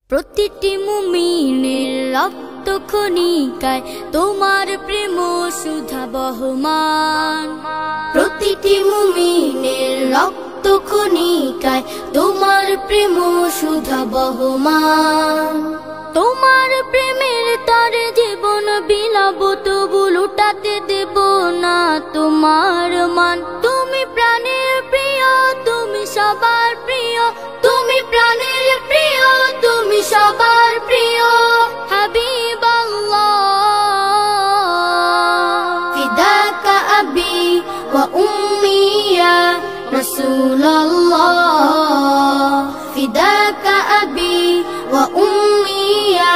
প্রতিটি মুমিনের রক্ত খনিকায় তোমার প্রেম সুধা বহমান। প্রতিটি মুমিনের রক্ত খনিকায় তোমার প্রেম সুধা বহমান। তোমার প্রেমের তারে জীবন বিলাব, তবু লুটাতে দেব না তোমার মান। তুমি প্রাণের প্রিয়, তুমি সবার প্রিয়, তুমি প্রাণের প্রিয়, তুমি সবার প্রিয়। হাবিবাল্লাহ ফিদাকা আবি ওয়া উম্মি ইয়া রাসূলুল্লাহ, ফিদাকা আবি ওয়া উম্মি ইয়া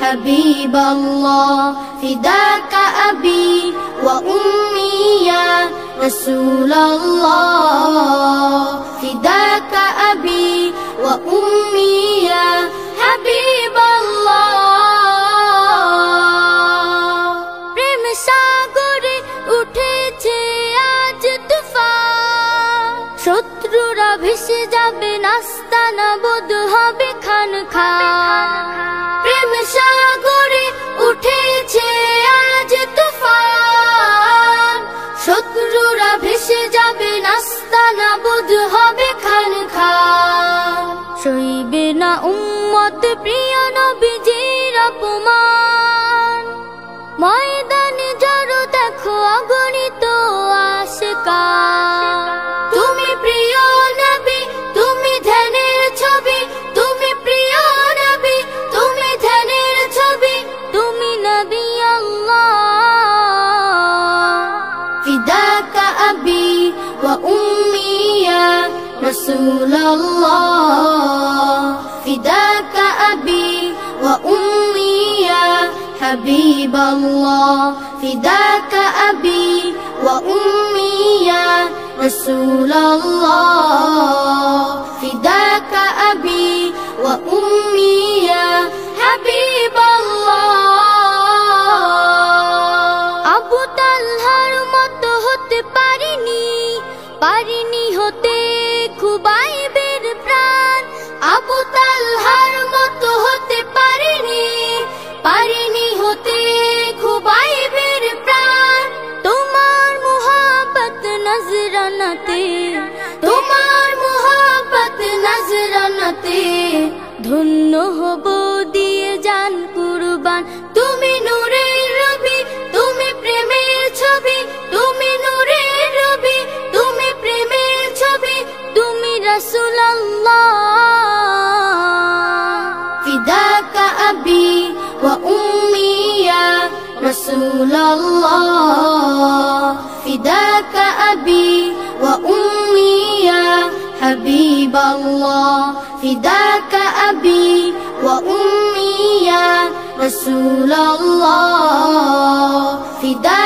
হাবিবাল্লাহ, ফিদাকা আবি ওয়া উম্মি ইয়া রাসূলুল্লাহ, ফিদাকা আবি ওয়া উম্মি ইয়া হাবিবাল্লাহ। প্রেম সাগরে উঠেছে আজ তুফান, শত্রুরা ভেসে যাবে নাস্তানা বোধ হবে খান খান। প্রেম সাগরে উঠেছে আজ তুফান, শত্রুরা ভেসে যাবে নাস্তানা বোধ হবে খান খান। সইবে না উম্মত প্রিয় নবীজির অপমান, ময়দানে জড়ো দেখো অগণিত আশিকান। তুমি প্রিয় নবী, তুমি ধ্যানের ছবি, তুমি প্রিয় নবী, তুমি ধ্যানের ছবি, তুমি নবী আল্লাহ। ফিদাকা আবি ওয়া উম্মি ইয়া রাসূলুল্লাহ, ফিদাকা আবি ওয়া উম্মি ইয়া হাবিবাল্লাহ, ফিদাকা আবি ওয়া উম্মি ইয়া রাসূলুল্লাহ, ফিদাকা আবি ওয়া উম্মি ইয়া হাবিবাল্লাহ। আবু তালহার মতো হতে পারিনি, পারিনি হতে খুবাইবের প্রাণ। আবু তালহার মতো হতে পারিনি, পারিনি হতে খুবাইবের প্রাণ। তোমার মুহাব্বত নজরানাতে, তোমার মুহাব্বত নজরানাতে ধন্য হব দিয়ে জান কুরবান। তুমি নূরের রবি, তুমি প্রেমের ছবি, তুমি নূরের রবি, তুমি প্রেমের ছবি, তুমি রাসূলুল্লাহ। ফিদাকা আবি ওয়া উম্মি ইয়া রাসূলুল্লাহ, ফিদাকা আবি ওয়া উম্মি ইয়া হাবিবাল্লাহ, ফিদাকা আবি ওয়া উম্মি ইয়া রাসূলুল্লাহ, ফিদা